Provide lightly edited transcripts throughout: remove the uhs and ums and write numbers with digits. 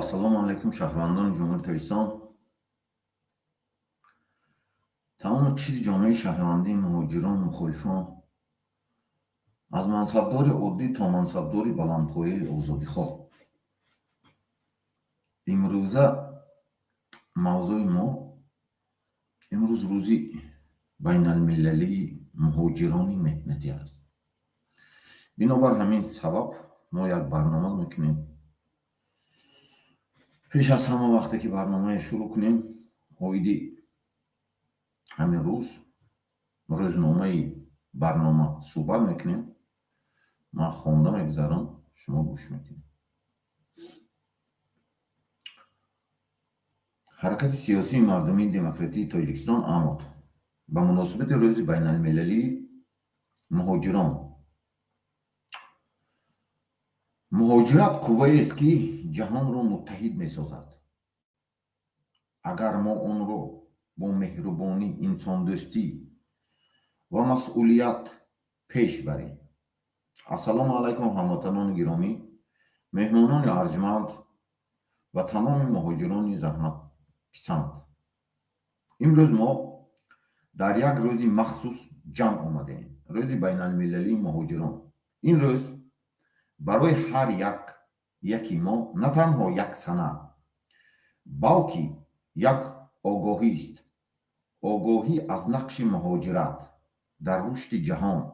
السلام علیکم شهروندان جمهوری ترکستان. تمام چیز جامعه شهروندی، مهاجران، مخالفان، از منصبدار عادی تا منصبدار بلندپایه آزادیخواه. امروزه موضوع ما امروز روزی بین المللی مهاجران مهنتی است. بنابر همین سبب ما یک برنامه میکنیم. پیش از همه وقتی که برنامه شروع کنیم اویدی همین روزنامه برنامه صحبت میکنیم. من خونده میگذارم، شما گوش میکنید. حرکت سیاسی مردمی دموکراتی تاجیکستان آمد به مناسبت روز بین المللی مهاجران. مهاجرت قوه‌ای است که جهان را متحد میسازد. اگر ما آن را با مهربانی، انسان دوستی و مسئولیت پیش بریم. السلام علیکم هموطنان گرامی، مهمانان ارجمند و تمام مهاجران زحمت پسند. امروز ما در یک روز مخصوص جمع آمده ایم، روز بین المللی مهاجران. این روز برای هر یکی ما نه تنها یک سنه بلکه یک آگاهی است. آگاهی از نقش مهاجرت در رشد جهان،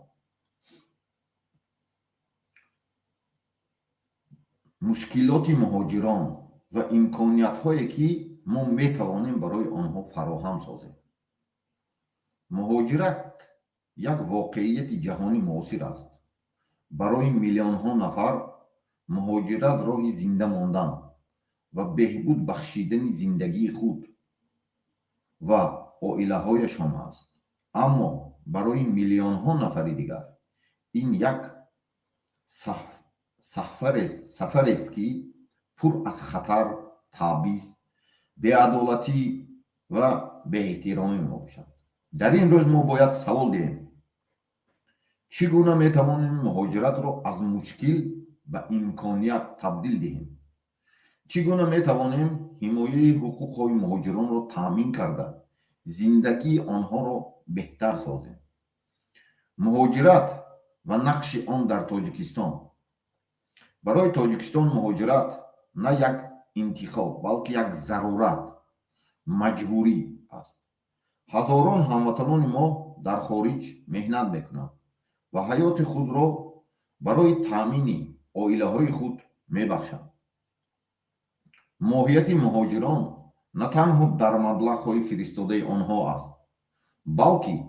مشکلات مهاجران و امکانیت هایی که ما می توانیم برای آنها فراهم سازیم. مهاجرت یک واقعیت جهانی معاصر است. برای میلیون ها نفر مهاجرت راه زنده ماندن و بهبود بخشیدن زندگی خود و عائله هایشان است. اما برای میلیون ها نفر دیگر این یک سفر است که پر از خطر، تبعیض، بی‌عدالتی و بی‌احترامی میباشد. در این روز ما باید سوال دهیم: چگونه میتوانیم مهاجرت را از مشکل به امکانیت تبدیل دهیم؟ چگونه میتوانیم حمایه حقوق مهاجران را تامین کرده زندگی آنها را بهتر سازیم؟ مهاجرت و نقش آن در تاجیکستان. برای تاجیکستان مهاجرت نه یک انتخاب بلکه یک ضرورت، مجبوری است. هزاران هموطنان ما در خارج مهنت میکنند و حیات خود را برای تامین عائله های خود میبخشند. ماهیت مهاجران نه تنها در مبلغ های فرستاده آنها است، بلکه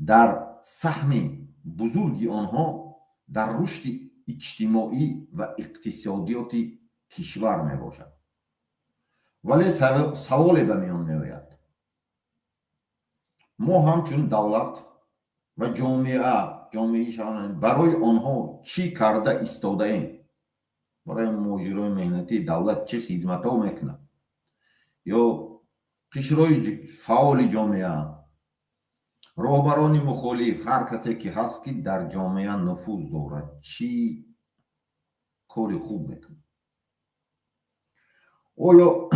در سهم بزرگی آنها در رشد اجتماعی و اقتصادیات کشور می باشد. ولی سوالی به میان می آید: ما همچون دولت و جامعه شان برای آنها چی کرده ایستاده ایم؟ برای مهاجران مهنتی دولت چه خدمت ها میکنه؟ یا قشرهای فعال جامعه، رهبران مخالف، هر کسی که هست که در جامعه نفوذ دارد چی کاری خوب میکنه؟ آیا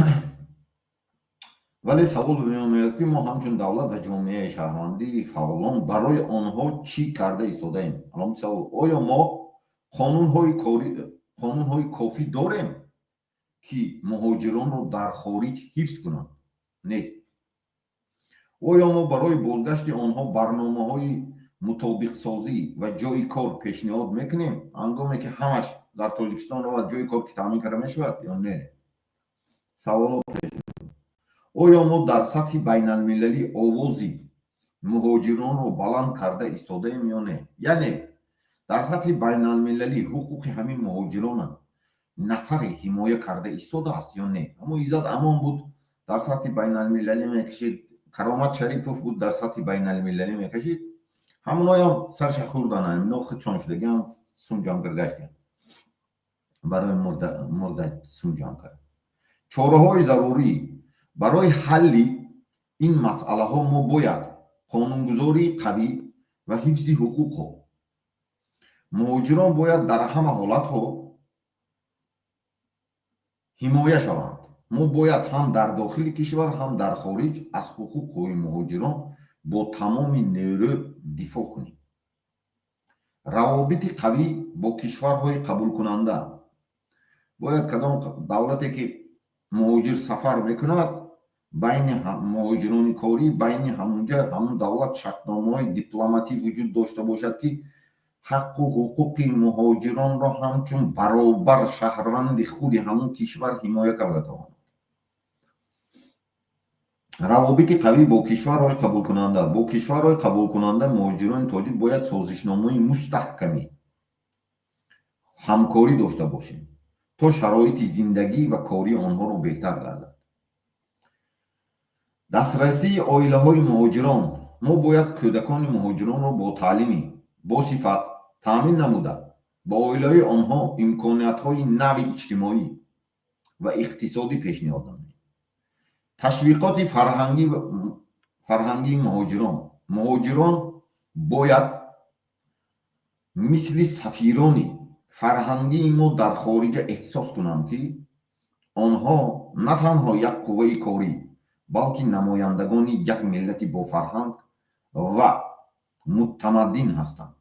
ولی سوال به میان میاد که ما همچون دولت و جامعه شهروندی فعالان برای آنها چی کرده ایستاده ایم؟ الان سوال: آیا ما قانون های کافی داریم که مهاجران رو در خارج حفظ کنند؟ نیست. آیا ما برای بازگشت آنها برنامه های مطابق سازی و جای کار پیشنهاد میکنیم هنگامی که همش در تاجیکستان و جای کار که تامین کرده میشود یا نه؟ سوال: آیا ما در سطح بین المللی آوازی مهاجران رو بلند کرده ایستاده ایم یا نه؟ یعنی در سطح بین المللی حقوق همین مهاجران نفر حمایه کرده ایستاده است یا نه؟ اما ایزد امان بود در سطح بین المللی میکشید، کرامت شریفوف بود در سطح بین المللی میکشید، همونای هم سرش خوردن ناخ چون شدگی هم سونجام کرگشتن برای مرد سونجام کرد. چاره های ضروری برای حل این مسئله ها ما باید قانونگذاری قوی و حفظ حقوق ها. مهاجران باید در همه حالت ها ҳимоя шаванд. мо бояд ҳам дар дохили кишвар, ҳам дар хориҷ аз ҳуқуқҳои муҳоҷирон бо тамоми нерӯ дифоъ кунем. равобити қавӣ бо кишварҳои қабулкунанда. бояд кадом давлате ки муҳоҷир сафар мекунад, байни муҳоҷирони корӣ, байни ҳамунҷа ҳамун давлат шартномаҳои дипломатӣ вуҷуд дошта бошад, ки ҳаққу ҳуқуқи муҳоҷиронро ҳамчун баробар шаҳрванди худи ҳамун кишвар ҳимоя карда тавонад. равобити қавӣ бо кишварҳои қабулкунанда. бо кишварҳои қабулкунанда муҳоҷирони тоҷик бояд созишномаи мустаҳками ҳамкорӣ дошта бошем, то шароити зиндагӣ ва кории онҳоро беҳтар гардад. дастрасии оилаҳои муҳоҷирон. мо бояд кӯдакони муҳоҷиронро бо таълими босифат таъмин намуда, ба оилаҳои онҳо имкониятҳои нави иҷтимоӣ ва иқтисодӣ пешниҳод намоем. ташвиқоти фарҳангии муҳоҷирон. муҳоҷирон бояд мисли сафирони фарҳангии мо дар хориҷа эҳсос кунанд, ки онҳо на танҳо як қувваи корӣ, балки намояндагони як миллати бофарҳанг ва мутамаддин ҳастанд.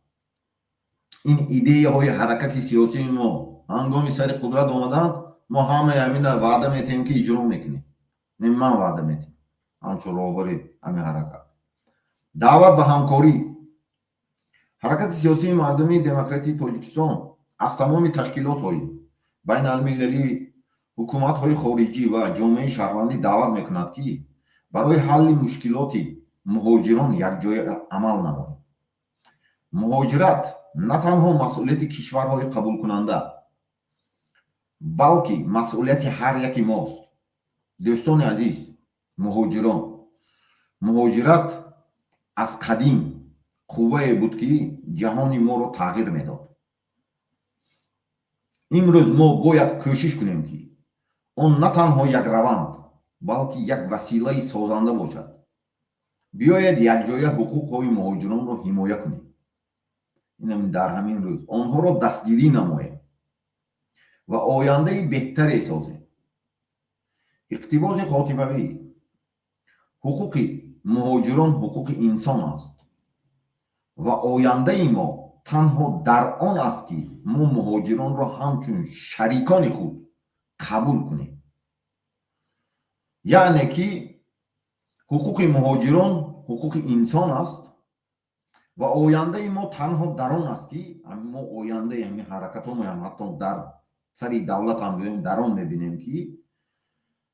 ин идеяҳои ҳаракати сиёсии мо ҳангоми сари қудрат омаданд, мо ҳамаи ҳамина ваъда метиҳем, ки иҷро мекунем. ман ваъда метиҳам ҳамчун роҳбари ҳамин ҳаракат. даъват ба ҳамкорӣ. ҳаракати сиёсии мардумии демократии Тоҷикистон аз тамоми ташкилотҳои байналмилалии, ҳукуматҳои хориҷӣ ва ҷомеаи шаҳрвандӣ даъват мекунад, ки барои ҳалли мушкилоти муҳоҷирон якҷоя амал намоем. муҳоҷират на танҳо масъулияти кишварҳои қабулкунанда, балки масъулияти ҳар яки мост. дӯстони азиз, муҳоҷирон, муҳоҷират аз қадим қуввае буд, ки ҷаҳони моро тағйир медод. имрӯз мо бояд кӯшиш кунем, ки он на танҳо як раванд, балки як василаи созанда бошад. биёед якҷоя ҳуқуқҳои муҳоҷиронро ҳимоя кунем. дар ҳамин рӯз онҳоро дастгирӣ намоем ва ояндаи беҳтаре созем. иқтибоси хотимавӣ. ҳуқуқи муҳоҷирон ҳуқуқи инсон аст ва ояндаи мо танҳо дар он аст, ки мо муҳоҷиронро ҳамчун шарикони худ қабул кунем. яъне ки ҳуқуқи муҳоҷирон ҳуқуқи инсон аст ва ояндаи мо танҳо дар он аст, ки мо ояндаи ҳамин ҳаракатҳоям ҳатто дар сари давлат ҳам биёем, дар он мебинем, ки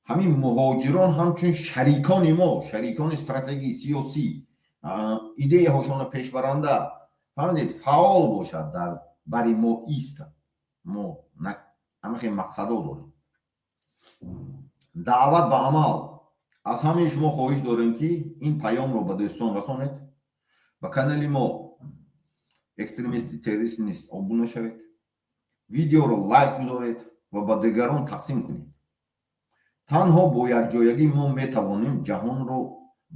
ҳамин муҳоҷирон ҳамчун шарикони мо, шарикони стратегии сиёсӣ, идеяҳошона пешбаранда, фаҳмидед, фаъол бошад, дар бари мо истад. мо ҳамахе мақсадо дорем. даъват ба амал. аз ҳамаи шумо хоҳиш дорем, ки ин паёмро ба дӯстон расонед. ба канали мо экстремисти террорист нест обуна шавед. видеоро лайк гузоред ва ба дигарон тақсим кунед. танҳо бо якҷоягӣ мо метавонем ҷаҳонро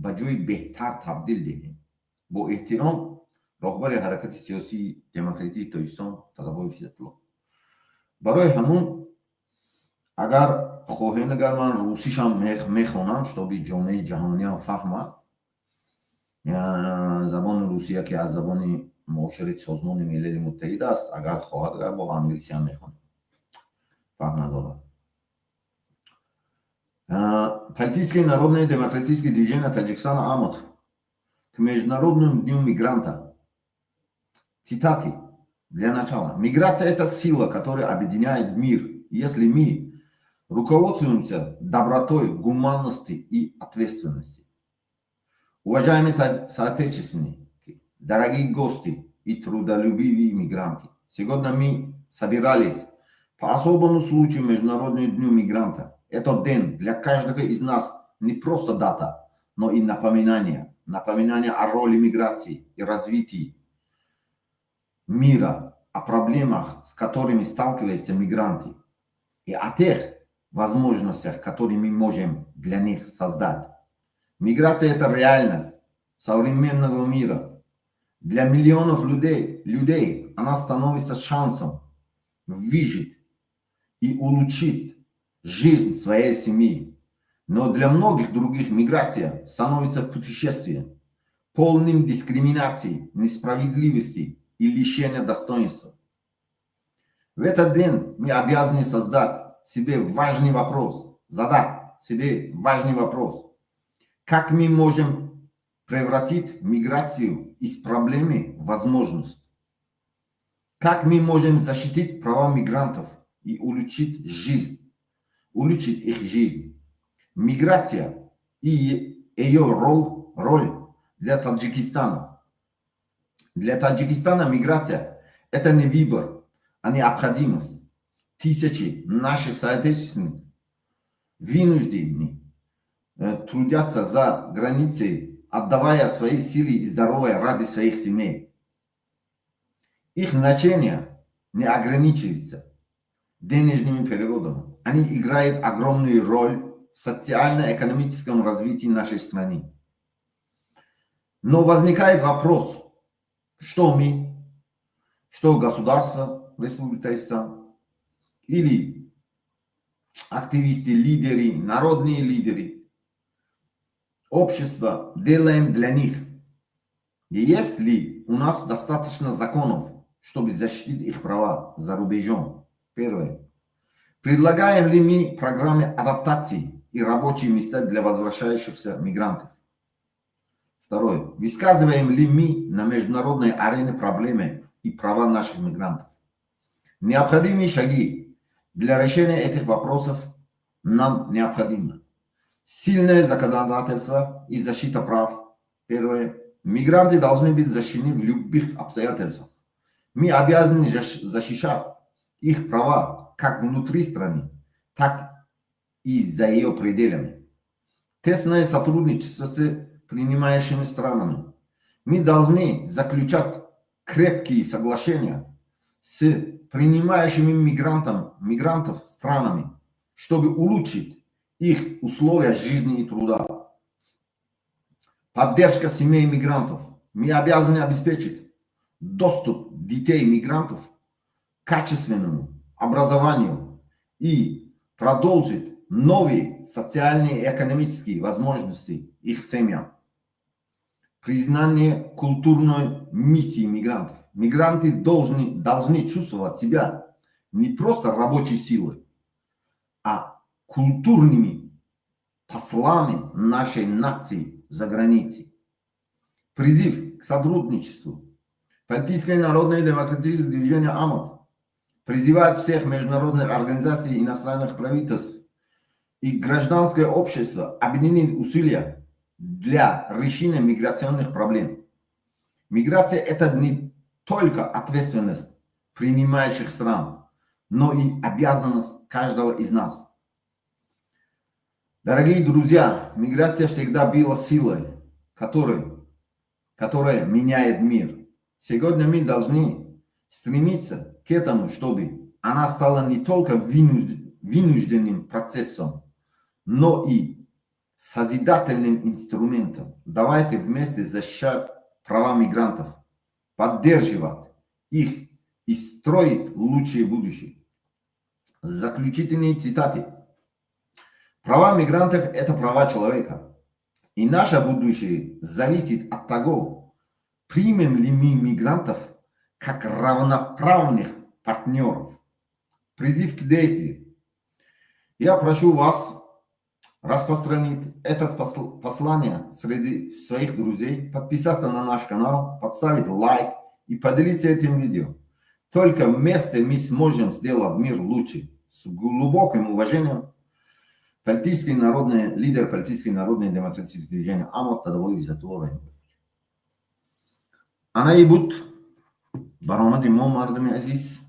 ба ҷои беҳтар табдил диҳем. бо эҳтиром, роҳбари ҳаракати сиёсии демократии Тоҷикистон Талабоев Иzzатулло. барои ҳамун агар хоҳем, агар ман русишам мехонам, шитоби ҷомеаи ҷаҳониам фаҳмад, забони русия ки аз забони муоширати созмони милали муттаҳид аст, агар хоҳад, агар бо англисиам мехонам, фарқ надорад. Политическое народное демократическое движение Таджикистана АМОТ к Международному дню мигранта. Цитаты. Для начала. Миграция – это сила, которая объединяет мир. Если мы руководствуемся добротой, гуманностью и ответственностью. Уважаемые соотечественники, дорогие гости и трудолюбивые мигранты, сегодня мы собирались по особому случаю Международного дня мигранта. Этот день для каждого из нас не просто дата, но и напоминание о роли миграции и развитии мира, о проблемах, с которыми сталкиваются мигранты, и о тех возможностях, которые мы можем для них создать. Миграция – это реальность современного мира. Для миллионов людей она становится шансом выжить и улучшить жизнь своей семьи. Но для многих других миграция становится путешествием, полным дискриминации, несправедливости и лишения достоинства. В этот день мы обязаны задать себе важный вопрос. Как мы можем превратить миграцию из проблемы в возможность? Как мы можем защитить права мигрантов и улучшить их жизнь? Миграция и ее роль для Таджикистана. Для Таджикистана миграция – это не выбор, а необходимость. Тысячи наших соотечественников вынуждены трудятся за границей, отдавая свои силы и здоровье ради своих семей. Их значение не ограничивается денежными переводами. Они играют огромную роль в социально-экономическом развитии нашей страны. Но возникает вопрос, что мы, что государство Республики Татарстан или активисты, лидеры, народные лидеры, общество делаем для них. И есть ли у нас достаточно законов, чтобы защитить их права за рубежом? Первое. Предлагаем ли мы программы адаптации и рабочие места для возвращающихся мигрантов? Второе. Высказываем ли мы на международной арене проблемы и права наших мигрантов? Необходимые шаги для решения этих вопросов нам необходимы. Сильное законодательство и защита прав. Первое. Мигранты должны быть защищены в любых обстоятельствах. Мы обязаны защищать их права как внутри страны, так и за ее пределами. Тесное сотрудничество с принимающими странами. Мы должны заключать крепкие соглашения с принимающими мигрантов странами, чтобы улучшить их условия жизни и труда. Поддержка семей мигрантов. Мы обязаны обеспечить доступ детей мигрантов к качественному образованию и продолжить новые социальные и экономические возможности их семьям. Признание культурной миссии мигрантов. Мигранты должны чувствовать себя не просто рабочей силой, а культурными послами нашей нации за границей. Призыв к сотрудничеству. Политическое народное демократическое движение АМОТ призывает всех международных организаций, иностранных правительств и гражданское общество объединить усилия для решения миграционных проблем. Миграция – это не только ответственность принимающих стран, но и обязанность каждого из нас. Дорогие друзья, миграция всегда была силой, которая меняет мир. Сегодня мы должны стремиться к этому, чтобы она стала не только вынужденным процессом, но и созидательным инструментом. Давайте вместе защищать права мигрантов, поддерживать их и строить лучшее будущее. Заключительные цитаты. Права мигрантов – это права человека. И наше будущее зависит от того, примем ли мы мигрантов как равноправных партнеров. Призыв к действию. Я прошу вас распространить это послание среди своих друзей, подписаться на наш канал, подставить лайк и поделиться этим видео. Только вместе мы сможем сделать мир лучше. С глубоким уважением, лидер политической народной демократического движения АМОТ Тадавой Изатова. Анайбут баромади мо мардами азиз.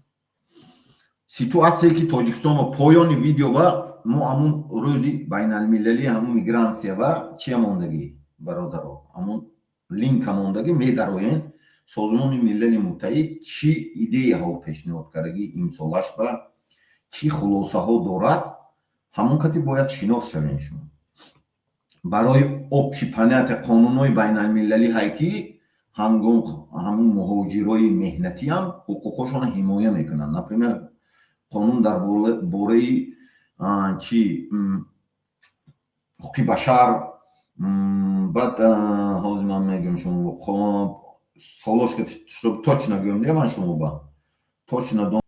Ситуация ки Тоҷикистон поёни видео ва мо амун рӯзи байналмилалӣ ҳамун мигрантсия ва чия мондагӣ бародаро амун линка мондагӣ медароен созмони милали муттаҳид чӣ идеяҳо пешниҳод кардагӣ имсолаш ба чӣ хулосаҳо дорад ҳамон кати бояд шинос шавем шумо барои общепонятия қонунҳои байналмилалӣ ҳайки ҳамун муҳоҷирои меҳнатиам ҳуқуқҳошона ҳимоя мекунанд. Например, қонун дар бораи چی حقوق بشر بعد حاضر من میگم شما خب سالش که точно говорю من شما با точно дом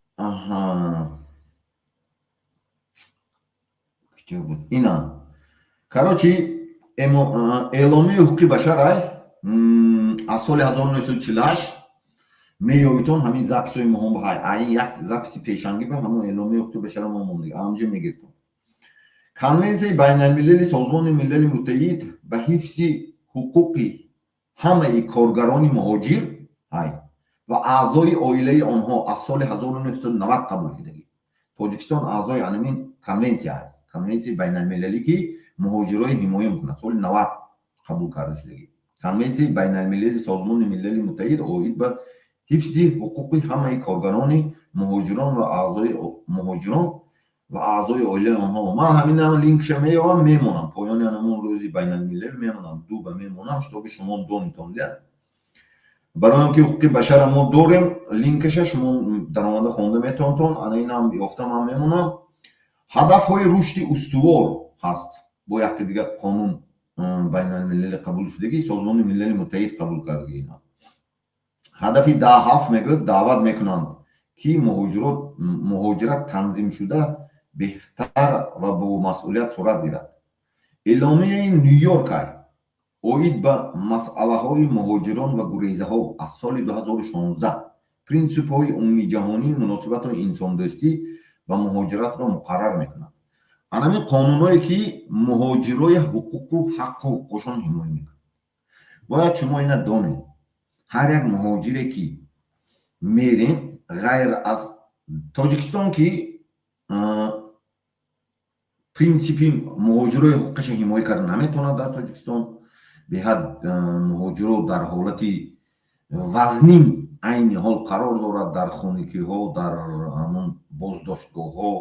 کجا بود اینا короче اعلامیه حقوق بشر از سال 1948 میویتون همین записои مهم های یک записи пешанги ба ҳамон اعلامیه حقوق بشر ما موندی همونجا میگیرتون конвенсияи байналмилали созмони милали муттаҳид ба ҳифзи ҳуқуқи ҳамаи коргарони муҳоҷир ва аъзои оилаи онҳо аз соли 1990 қабул шудагӣ. тоҷикистон аъзои анамин конвенсия аст. конвенсияи байналмилалӣ ки муҳоҷирои ҳимоя мекунад соли 90 қабул карда шудагӣ. конвенсияи байналмилали созмони милали муттаҳид оид ба ҳифзи ҳуқуқи ҳамаи коргарони муҳоҷирон ва аъзои муҳоҷирон ва аъзои оилаи онҳо. ман ҳамин линкша меёвам мемонам поёни ҳамон рӯзи байналмилал мемонам дуба мемонам шутоби шумо донитон ля барои он ки ҳуқуқи башара мо дорем линкаша шумо дар омада хонда метавонтон ана инам ёфта ман мемонам ҳадафҳои рушди устувор ҳаст бо якти дигар қонун байналмилали қабул шудагӣ созмони милали муттаҳид қабул кардагӣ. ҳадафи 17 мегӯяд даъват мекунанд ки муҳоҷират танзимшуда беҳтар ва бо масъулият сурат гирад. эъломияи ню-йорк оид ба масъалаҳои муҳоҷирон ва гурезаҳо аз соли 2016 принсипҳои умумиҷаҳонии муносибатҳои инсондӯстӣ ва муҳоҷиратро муқаррар мекунад. анамин қонунҳое ки муҳоҷирои ҳуқуқу ҳаққу ҳуқуқашон ҳимоя мекунад. бояд шумо ина донед ҳар як муҳоҷире ки мерем ғайр аз тоҷикистон ки принсипи муҳоҷирои ҳуқуқаша ҳимоя карда наметавонад дар тоҷикистон беҳад муҳоҷиро дар ҳолати вазнин айни ҳол қарор дорад дар хонагиҳо дар ҳамон боздоштгоҳҳо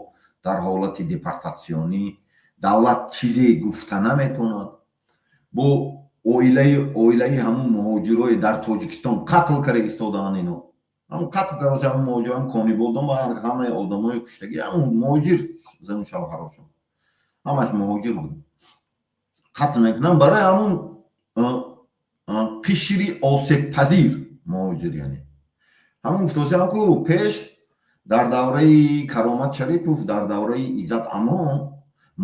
дар ҳолати депортатсионӣ давлат чизе гуфта наметавонад бо оилаи ҳамон муҳоҷирои дар тоҷикистон қатл карда истодаанд. ино ҳамон қатл карда ҳамон муҳоҷирам конибодон ва ҳамаи одамои куштагӣ ҳамон муҳоҷир зану шавҳарашон ҳамаш муҳоҷир буд қатл мекунанд барои ҳамон қишри осебпазир муҳоҷир яъне ҳамон гуфтосиам ку пеш дар давраи Каромат Шарипов дар давраи Иззат Амон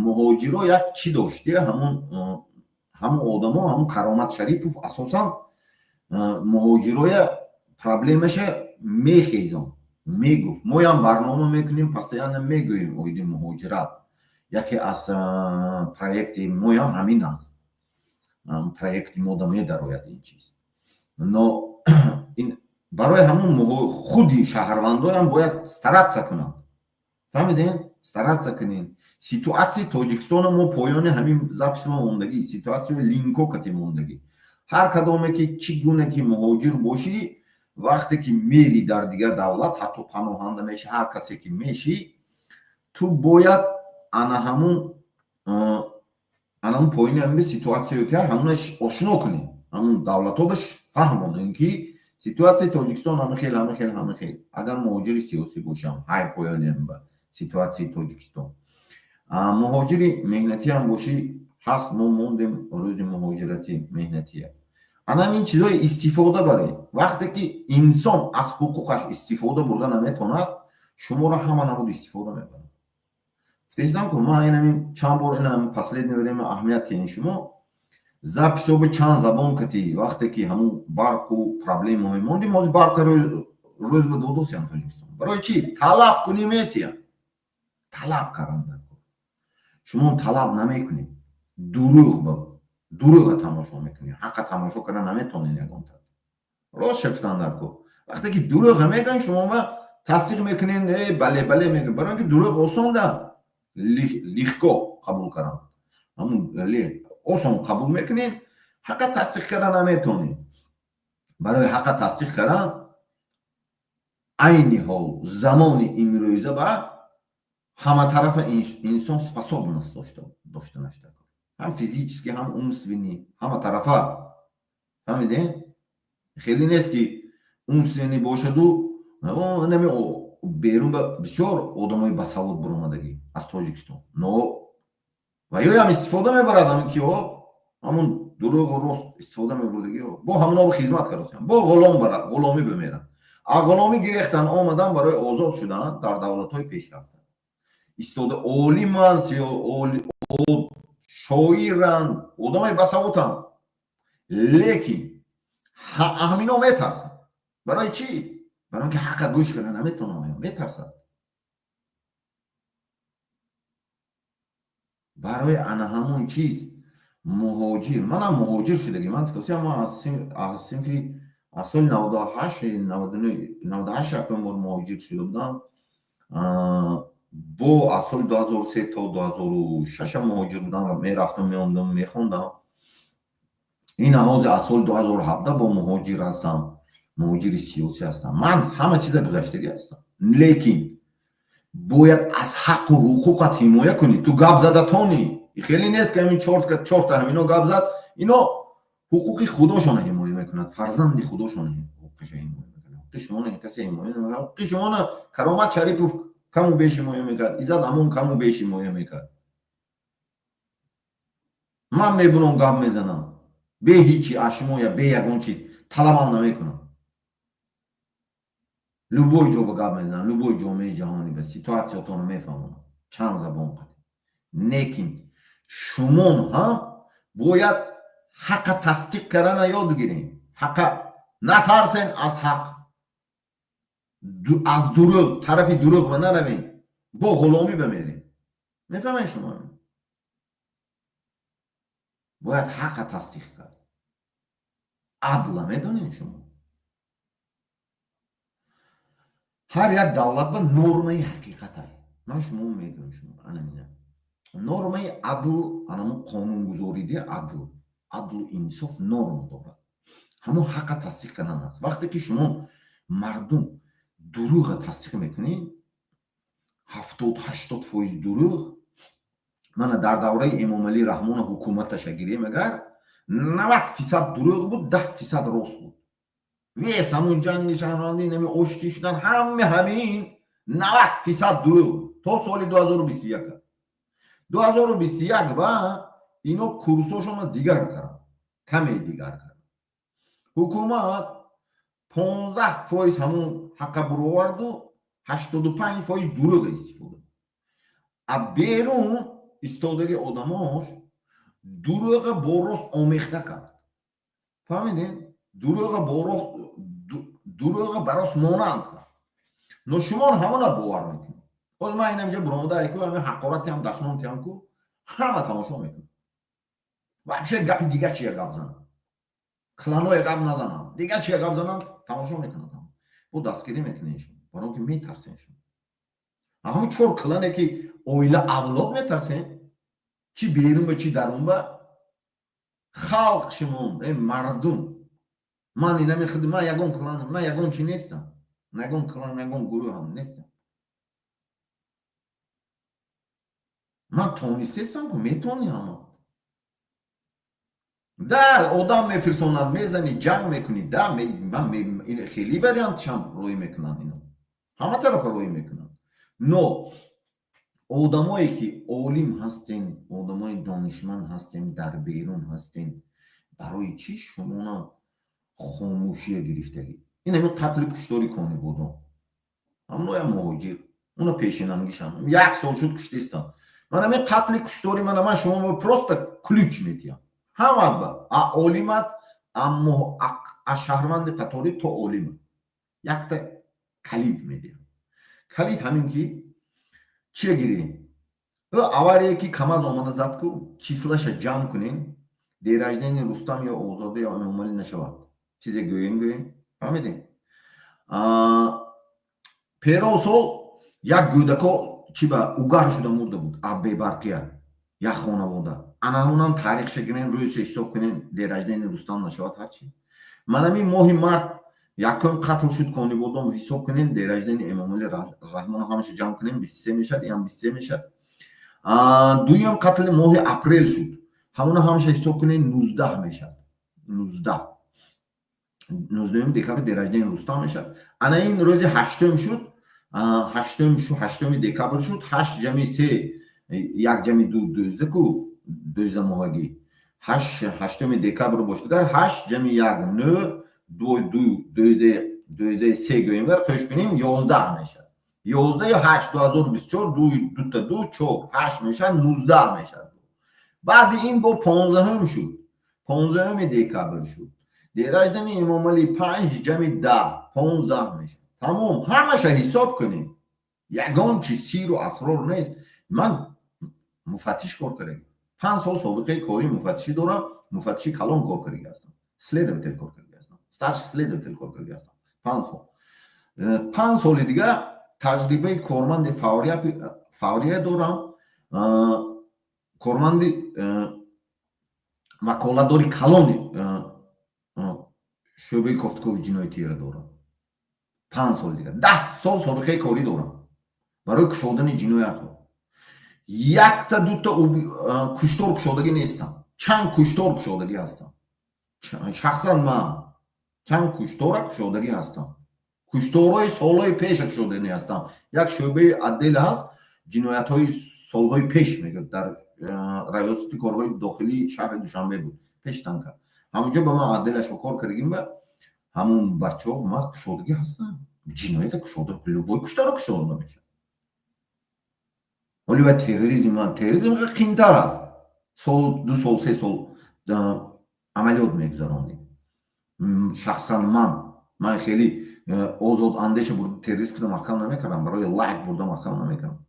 муҳоҷиро як чӣ дошт ҳамон одамо ҳамон Каромат Шарипов асосан муҳоҷироя проблемаша мехезон мегуфт моям барнома мекунем постоянно мегӯем оиди муҳоҷират яке аз проекти моям ҳамин аст проекти мода медарояд ин чиз но барои ҳамон худи шаҳрвандоям бояд старатса кунанд. фаҳмиден старатса кунем ситуатсияи тоҷикистоно мо поёни ҳамин записи мо мондагӣ ситуатсияи линко кати мондагӣ ҳар кадоме ки чӣ гуна ки муҳоҷир бошӣ вақте ки мери дар дигар давлат ҳатто паноҳанда мешӣ ҳар касе ки мешӣ ту бояд ана ҳамун поёни ҳамин ситуатсияе ки ҳамунаш ошно кунем ҳамун давлатҳош фаҳмонем ки ситуатсияи тоҷикистон ҳамахел агар муҳоҷири сиёсӣ бошам ҳай поёнем ба ситуатсияи тоҷикистон муҳоҷири меҳнатиам бошӣ ҳаст мо мондем рӯзи муҳоҷирати меҳнатия анамин чизои истифода баред вақте ки инсон аз ҳуқуқаш истифода бурда наметавонад шуморо ҳама намуд истифода мебарад. фтеснам ку ман инамин чанд бор инам последнее время аҳамият тиҳем шумо записоби чанд забон кати вақте ки ҳамун барқу проблемаҳои мондим ҳозир барқи рӯз ба додосиям тоҷикистон барои чӣ талаб кунӣ метиям талаб каранда шумо талаб намекунед дуруға тамошо мекунед ҳаққа тамошо карда наметавонед ягон тар рост шафтандар ку вақте ки дуруға мекунед шумо ва тасдиқ мекунед бале мекунед барои ки дуруғ осонда легко қабул кардан ҳамун осон қабул мекунед ҳаққа тасдиқ карда наметавонед барои ҳаққа тасдиқ кардан айни ҳол замони имрӯза ба ҳама тарафа инсон способност дошта наштад ҳам физически ҳам умствени ҳама тарафа фаҳмиден хеле нест ки умствени бошаду нами берун бисёр одамои басавод баромадагӣ аз тоҷикистон ва ёям истифода мебарад ҳамин киҳо ҳамун дуруғу рост истифода мебурдагиҳо бо ҳамуно хизмат карасиям бо ғуломӣ бимерам а ғуломӣ гирехтан омадан барои озод шудан дар давлатҳои пешрафта истода олиман шоиран одамои басаводам лекин ҳамино метарсад барои чӣ барои ки ҳаққа гӯш карда наметавонам метарсад барои ана ҳамон чиз муҳоҷир манам муҳоҷир шудагӣ ман фитосиам аз синфи аз соли 98 якум бор муҳоҷир шуда будам бо аз соли 2003 то 2006 муҳоҷир будам мерафтам меомадам мехондам ин ҳозир аз соли 2017 бо муҳоҷир ҳастам муҳоҷири сиёсӣ ҳастам ман ҳама чиза гузаштагӣ ҳастам лекин бояд аз ҳаққу ҳуқуқат ҳимоя кунӣ ту гап задатонӣ хеле нест ки ҳамин чорта ҳамино гап зад ино ҳуқуқи худошона ҳимоя мекунад фарзанди худошона ҳуқуқиша ҳимоя мекунад ҳуқуқи шумона касе ҳимоя намекунад ҳуқуқи шумона Каромат Шарипов каму беш ҳимоя мекард Иззат ҳамон каму беш ҳимоя мекард ман мебурам гап мезанам бе ҳичи аз шумо я бе ягон чиз талабам намекунам любой ҷо ба гап мезанам любой ҷомеаи ҷаҳонӣ ба ситуатсиятонро мефаҳмонам чанд забон қадим лекин шумон ҳам бояд ҳаққа тасдиқ кардана ёд гирем ҳаққа натарсен аз ҳақ аз дурӯғ тарафи дурӯғ ва наравем бо ғуломӣ бимерем мефаҳмед шумо бояд ҳаққа тасдиқ кард адла медонед шумо ҳар як давлат ба нормаи ҳақиқата ман шумо медонем шумо анамина нормаи адл анамон қонунгузорӣ де адлу инсоф норма дорад ҳамон ҳаққа тасдиқ кардан аст вақте ки шумо мардум дурӯға тасдиқ мекунед 70-80% дурӯғ мана дар давраи Эмомалӣ Раҳмонов ҳукуматаша гирем агар 90% дурӯғ буд 10% рост буд вес ҳамун ҷанги шаҳрвандӣ нами оштӣ шудан ҳамин 90% дурӯғ то соли 2021 2021 ва ино курсошона дигар кард каме дигар кард ҳукумат 15% ҳамун ҳаққа буроварду 85% дурӯғ истифода а берун истодаги одамош дурӯға бо рост омехта кард фаҳмидед дурӯға ба рост монанд кард но шумо ҳамона бовар мекунед ҳозир ман инамҷа буромадаку ҳамин ҳақоратиам дашнонтиамку ҳама тамошо мекунад вообще гапи дига чия гап занам кланое гап назанам дига чия гап занам тамошо мекунад бо дастгирӣ мекунед шумо барои ки метарсен шумо ҳамин 4 клане ки оила авлод метарсен чи берун ба чи дарун ба халқ шумо мардум ман инами худ ман ягон кланам ман ягон чи нестам ягон клан ягон гурӯҳам нестам ман тонистестам ку метонам да одам мефирсонад мезани ҷанг мекунӣ да хеле вариантишам роӣ мекунанд ино ҳама тарафа роӣ мекунанд но одамое ки олим ҳастем одамои донишманд ҳастем дар берун ҳастем барои чӣ шумонам хомӯшия гирифтагӣ ин ҳамин қатли куштори конибодон ҳамноя муҳоҷир уна пешинангишам 1 сол шуд куштистам ман ҳамин қатли куштори ман шумо просто ключ медиҳам ҳама ба олимат аз шаҳрванди қаторӣ то олимат якта калид медиҳам калид ҳамин ки чия гирем аварие ки камаз омада зад ку числаша ҷамъ кунем дераждени Рустам ё Озода ё Эмомалӣ нашавад чизе гӯем фаҳмидем перосол як гӯдако чи ба угар шуда мурда буд аз бебарқия як хонавода ана ҳамунам таърихша гирем рӯзша ҳисоб кунем дераждени Рустам нашавад ҳарчи ман ҳамин моҳи март якум қатл шуд конибодон ҳисоб кунем дераждени Эмомалӣ Раҳмонов ҳамаша ҷамъ кунем 23 мешад ям 23 мешад дуюм қатли моҳи апрел шуд ҳамуна ҳамаша ҳисоб кунем 19 мешад 19 декабр дераждени Рустам мешад ана ин рӯзи 8 шуд هشتم دکابر شد 8 جمع 3 یک جمع 2 دوزده کو دوزده ماهگی هشتم دکابر باشه در 8 جمع 1 9 2 دوزده 3 گویم در توش کنیم 11 میشه 11 یا 8 2024 2 تا 2 4 8 میشه 19 میشه بعد این با 15 هم شد 15 هم دکابر شد دیرایدن امام علی 5 جمع 10 15 میشه تمام همش حساب کنیم یگان چی سیر و اسرار نیست من مفتش کار کردم 5 سال سابقه کاری مفتشی دارم مفتشی کلان کار کردم هستم سلیدر کار کردم هستم استاج سلیدر کار کردم هستم 5 سال دیگه تجربه کارمند فوریه دارم کارمند وکالتداری کلان شعبه کافتکوی جنایتی را دارم 5 سال دیگه 10 سال سابقه کاری دارم برای کشودن جنایت ها یک تا دو تا کشتار کشودگی نیستم چند کشتار کشودگی هستم شخصا من چند کشتار کشودگی هستم کشتارهای سالهای پیش کشودنی هستم یک شعبه عدل هست جنایت های سالهای پیش میگه در ریاست کارهای داخلی شهر دوشنبه بود پیش کرد همونجا به من عدلش با کار کردیم و همون بچه ها ما کشودگی هستن جنایت کشودگی لوبای کشتار کشودن نمیشه ولی و تروریسم قینتر است سال 2 سال 3 سال عملیات میگذارانیم شخصا من خیلی آزاد اندیش بود تروریست کردم محکم نمیکردم برای لایک بردم محکم نمیکردم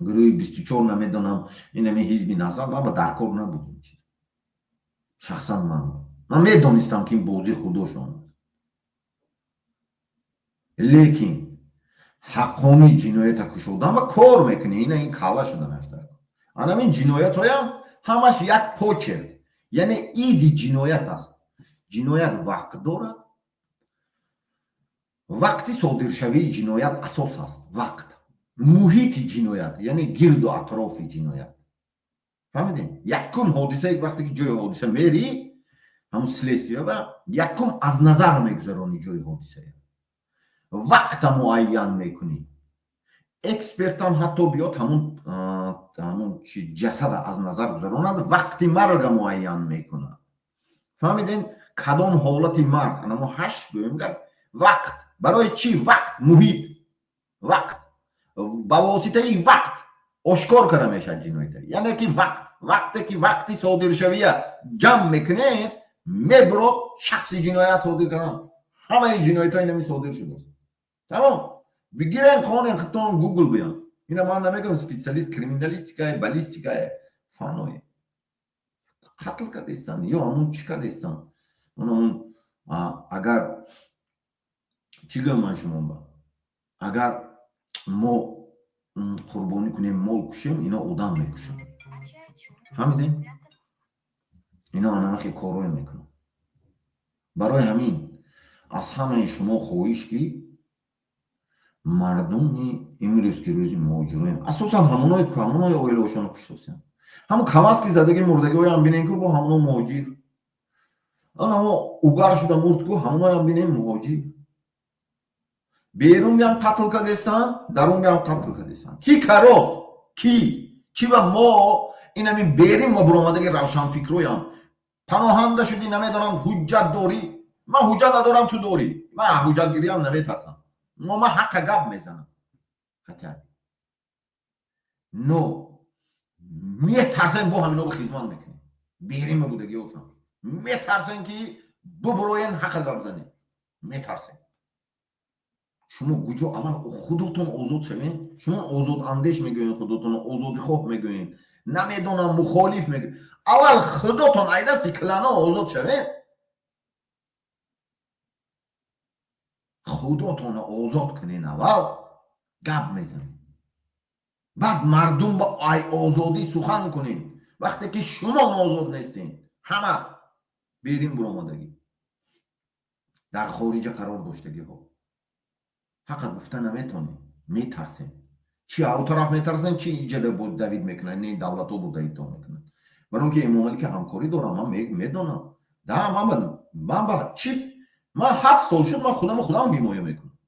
گروه 24 نمیدونم این همی حزبی نظر من در کار نبودیم شخصا من میدونستم که این بازی خودشون لیکن حقانی جنایت کشودن و کار میکنه این کالا شدن هستن انا این جنایت هایم همش یک پوچر یعنی ایزی جنایت است جنایت وقت داره وقتی صادر شوی جنایت اساس است وقت محیط جنایت یعنی گرد و اطراف جنایت فهمیدین یکم حادثه وقتی که جای حادثه میری همون سلیسیه و یکم از نظر میگذرانی جای حادثه وقت معین میکنی اکسپرت هم حتی بیاد همون جسد از نظر گذراند وقتی مرگ معین میکنه فهمیدین کدام حالت مرگ اما 8 گویم وقت برای چی وقت محیط وقت با واسطه وقت اشکار کرده میشه جنایت یعنی که وقتی که وقتی صادر شویه جمع میکنه میبرد شخص جنایت صادر کنه همه جنایت های نمی صادر شده تمام بگیرن قانون خطان گوگل بیان اینا من نمیگم سپیشالیست کریمینالیستیکای بالیستیکای فانوی قتل کردستان یا همون چی کردستان اون اگر چی گم من شما با اگر ما قربانی کنیم مال کشیم اینا آدم میکشن فهمیدین اینا آنها کارای میکنن برای همین از همه شما خواهش کی مردم امروز که روزی مهاجرین اساسا همونای اویلوشان کشتن همون کماسکی زدگی مردگی هم بینین که با همون مهاجر اما اوگار شده مرد که همونای هم بینین مهاجر بیرون هم قتل کردستان درون هم قتل کردستان کی کاروف کی و ما این همی بیریم و برامدگی روشن فکرویم پناهنده شدی نمیدونم حجت داری من حجت ندارم تو داری من حجت گیری هم نمیترسم ما حق گپ میزنم خطر نو میترسن با همینا به خیزمان میکنیم بیریم بودگی اوتان میترسن که ببروین حق گپ زنیم میترسن شما کجا اول خودتون آزاد شوین شما آزاد اندیش میگوین خودتون آزادی خواه میگوین نمیدونم مخالف میگوین اول خودتون ایده سیکلانا آزاد شوین خودتون آزاد کنین اول گپ میزنین بعد مردم با آزادی سخن کنین وقتی که شما آزاد نیستین همه بیرین برآمدگی در خارج قرار داشتگی ها حق گفتن نمیتونین میترسین چی او طرف میترسن چی ایجاد بود دوید میکنن نه دولت ها بود ایتا میکنن برای که امامالی که همکاری دارم من میدونم ده من با چیف من 7 سال شد من خودم بیمایه میکنم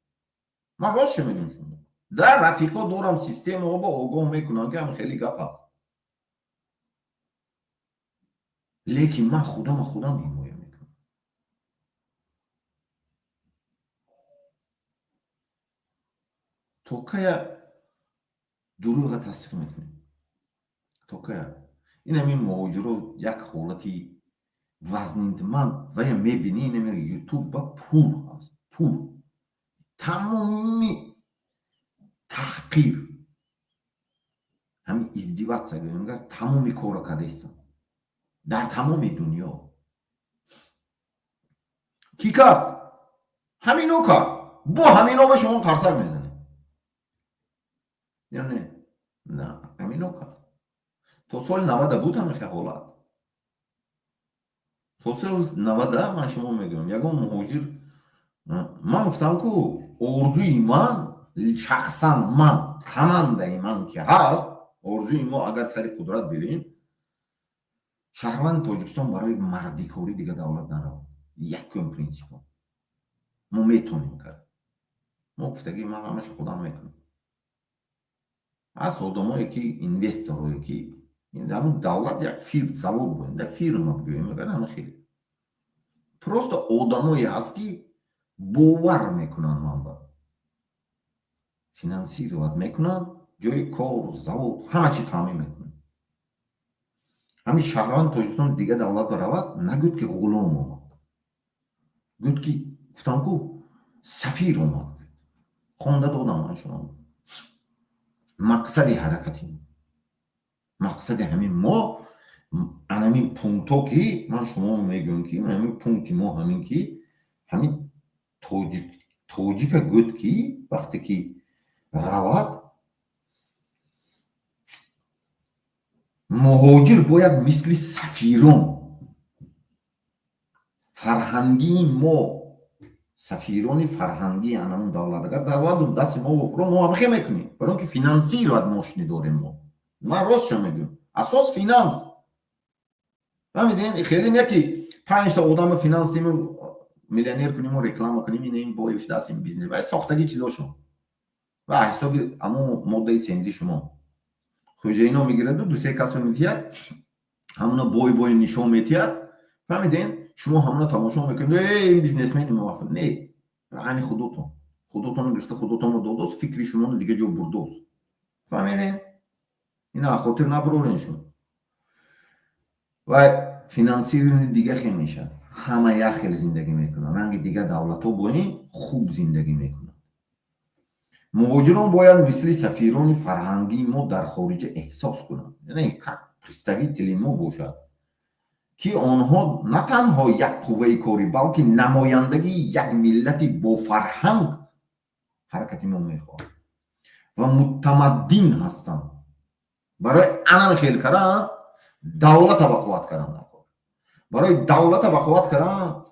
من راست چه میگم شما در رفیقا دورم سیستم آب آگاه میکنن که هم خیلی گپ هست، لیکن من خودم حمایت میکنم. تو که دروغ تصدیق میکنی، تو که این همین مهاجر یک حالتی وزنید من و یا میبینی این همین یوتیوب با پول هست، پول تمامی تحقیر همین ازدیوات سگه تمامی کارا کرده ایستم در تمام دنیا. کی کرد؟ همینو کرد، با همینو به شما قرصر میزنه یا نه همینو کرد. تا سال 90 بود همین حالت، تا سال 90 من شما میگم یکم مهاجر من گفتم که ارزوی من شخصا من خمنده من که هست، ارزوی ما اگر سر قدرت بریم شهروند تاجیکستان برای مردی کاری دیگه دولت نرو، یکم پرینسیپ ما میتونیم کرد، ما گفتگی من همش خودم میکنم از آدمایی که اینوسترهایی که این همون دولت یک فیرم завод بود، در فیرم بگویم میگن همه خیلی پروست آدمایی هست که باور میکنن منبع فینانسیروات میکنن جای کار завод همه چی تامین میکنن. همین شهروند تاجیکستان دیگه دولت برود نگود که غلام اومد، گفت که گفتم که سفیر اومد، خونده دادم من شما مقصد حرکتی، مقصد همین ما همین پونتو که من شما میگم که همین پونتی ما همین که همین توجیک گفت که وقتی که رواد مهاجر باید مثل سفیران فرهنگی ما سفیرانی فرهنگی همون دولت اگر دولت دست ما بفرم ما هم خیلی میکنیم برای که فینانسی رو از ماشینی داریم ما. من راست شما میگم اساس فینانس فهمیدین؟ خیلی نه که 5 تا آدم فینانس تیم میلیونر کنیم و رکلام کنیم این بایش دست این بیزنس و ساختگی چیزاشون و حساب همون ماده سنزی شما خوجه اینا میگیره دو سه کسو میتید همونا بای نشون میتید فهمیدین؟ شما همونا تماشا میکنید این بیزنسمن موافق نه همین خودتون گرفته خودتون رو دادوست فکری شما دیگه جو بردوست فهمیدین؟ اینا خاطر نبرورنشون و فینانسیری دیگه خیلی میشن همه یک خیلی زندگی میکنن رنگ دیگه دولت ها با این خوب زندگی میکنن. مهاجران باید مثل سفیران فرهنگی ما در خارج احساس کنند یعنی представители ما باشد که آنها نه تنها یک قوه کاری بلکه نمایندگی یک ملتی با فرهنگ حرکت ما میخواد و متمدن هستند. برای انم خیل کردن دولت بقوت کردن نکن، برای دولت بقوت کردن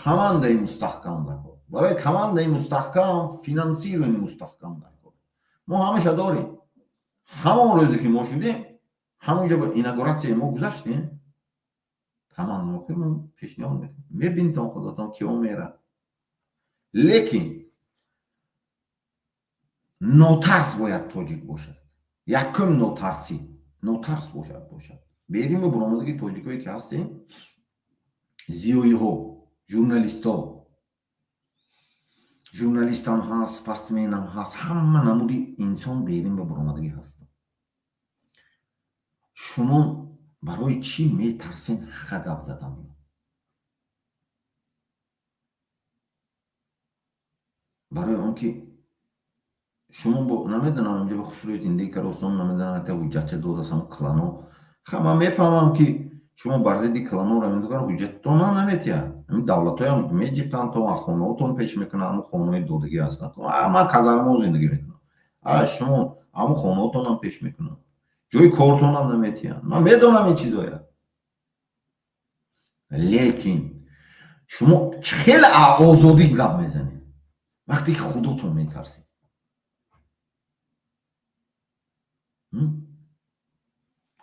کمانده مستحکم نکن، برای کمانده مستحکم فینانسیر مستحکم نکن. ما همیشه داریم همون روزی که ما شدیم همونجا با ایناگوراسیون ما گذاشتیم تمام موقعمون پیشنهاد میکنیم میبینید تا خودتون کیو میره، لیکن نوترس باید تاجیک باشد، یکم نوترس باشد. بریم به برآمدگی تاجیکایی که هستیم زیویی ها ژورنالیستان هست سپورتسمن هم هست همه نمودی انسان بریم به برآمدگی هستن. شما برای چی میترسین حق گپ زدن؟ برای اون که شما با نمیدونم اینجا به خوشروی زندگی که راستان نمیدونم تا حجت دو دستم کلانو خب میفهمم که شما برزدی کلانو رو میدونم حجت تو نمیتیم همین دولت های هم میجیتن تو خانهاتون پیش میکنن همون خانه دودگی هستن من کزارما زندگی میکنم شما همون خانهاتون هم پیش میکنن جای کارتون هم نمیتیم من میدونم این چیزایی لیکن شما خیلی آزادی گپ میزنید وقتی خودتون میترسید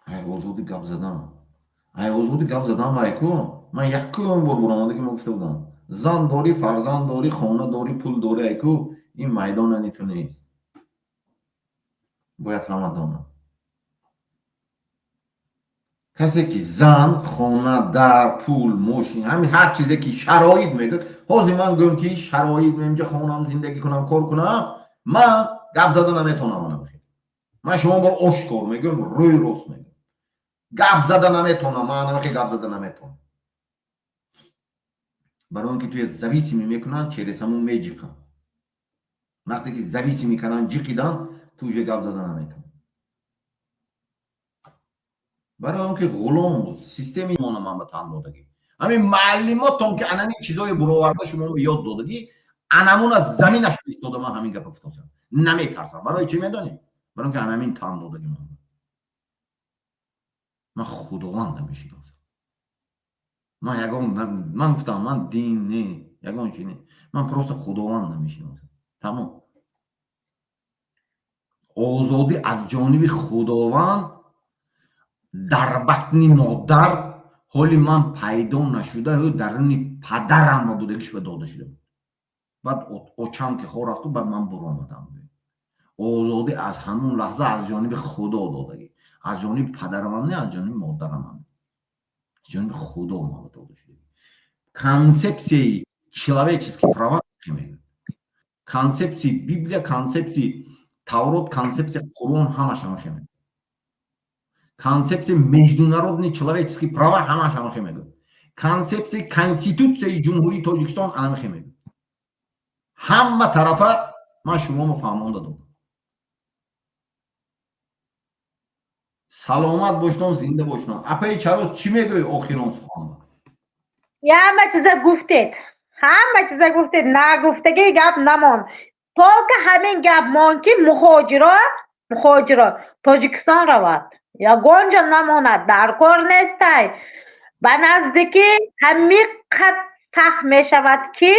آزادی گپ زدن ایکو من یکم بار برآمدگی ما گفته بودم زن داری فرزند داری خانه داری پول داری ایکو این میدان نیست باید همه دانم. کسی که زن، خانه، در، پول، ماشین، همین هر چیزی که شرایط میگه، حاضر من گم که شرایط میگه خونم زندگی کنم کار کنم، من گپ زدن نمیتونم. من شما بر آشکار میگم، روی راست میگم، گپ زدن نمیتونم. من نمیخوام گپ زدن نمیتونم. برای اینکه توی زویسی میکنن چهرسمون میجیقن. وقتی که زویسی میکنن جیقیدن توی گپ زدن نمیتونم. برای اینکه غلام سیستمی من به تن دادگی، همین معلماتون که انمی چیزای برآورده شما به یاد دادگی، انمون از زمینش ایستاده. من همین گپ گفتم نمیترسم. برای چی میدونی؟ برای اینکه انمین تن دادگی من خداوند نمیشناسم. من یگان من گفتم من دین نه یگان چی نه، من پروست خداوند نمیشناسم. تمام. آزادی از جانب خداوند در بطن مادر حالی من پیدا نشده درون پدرم بودگیش به داده شده. بعد اوچم که خور رفت و بعد من برو آمدم. آزادی از همون لحظه از جانب خدا دادگی، از جانب پدرم هم نه، از جانب مادرم هم، از جانب خدا ما داده شده. концепции человеческих права, концепции Библия, концепции Таврот, концепция Qur'on همش همه. концепция международные человеческие права همش همه. концепция конституции جمهوری تاجیکستان همه. همه طرفه من شما مفهمون دادم. سلامت باشتون، زنده باشتون. اپای چرا چی میگوی آخران سخن؟ همه چیزا گفتید، همه چیزا گفتید، نگفتگی گپ نمان. تا که همین گپ مان که مخاجرات تاجیکستان رود یا گنجا نماند، در کار نیستی. به نزدیکی همین قد سخت می شود که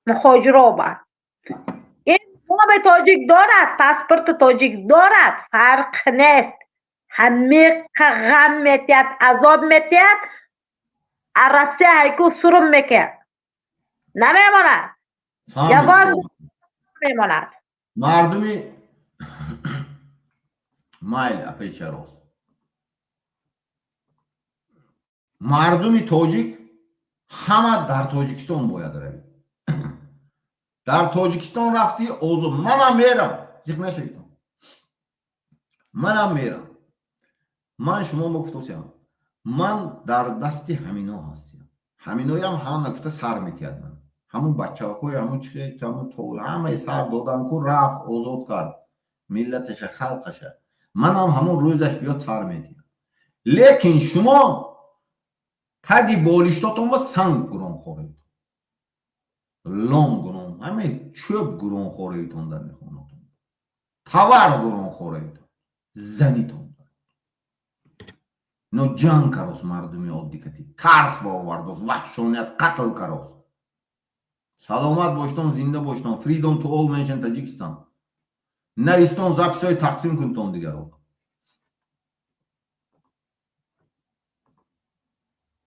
مخاجرا با این نام تاجیک دارد، پاسپورت تاجیک دارد، فرق نیست. همین غم میتید، عذاب میتید، عرصه هایکو سرم میکرد نمیماند، یا بار نمیماند. مردمی مایل اپی چراست، مردمی تاجیک همه در تاجیکستان باید روید. در تاجیکستان رفتی اوضاع منم میرم زیخ نشیدم، منم میرم. من شما بگفتم من در دستی همینا هستیم. همینایی هم نکته سر میتید. من همون بچه ها همون چه همون طول همه سر دادن که رفت آزاد کرد ملتش خلقش. من هم همون روزش بیاد سر میتید. لیکن شما تگی بالشتاتون و سنگ گرون خورید، لام گرون، همه چوب گرون خوریدتون در میخونتون، تور گرون خورید، زنیتون نو جنگ کراس. مردمی عادی کتی ترس باوردوز، وحشانیت قتل کراس. سلامت باشتون، زنده باشتون. freedom to all mention Tajikistan. نویستون زبسای تقسیم کنتون دیگر رو.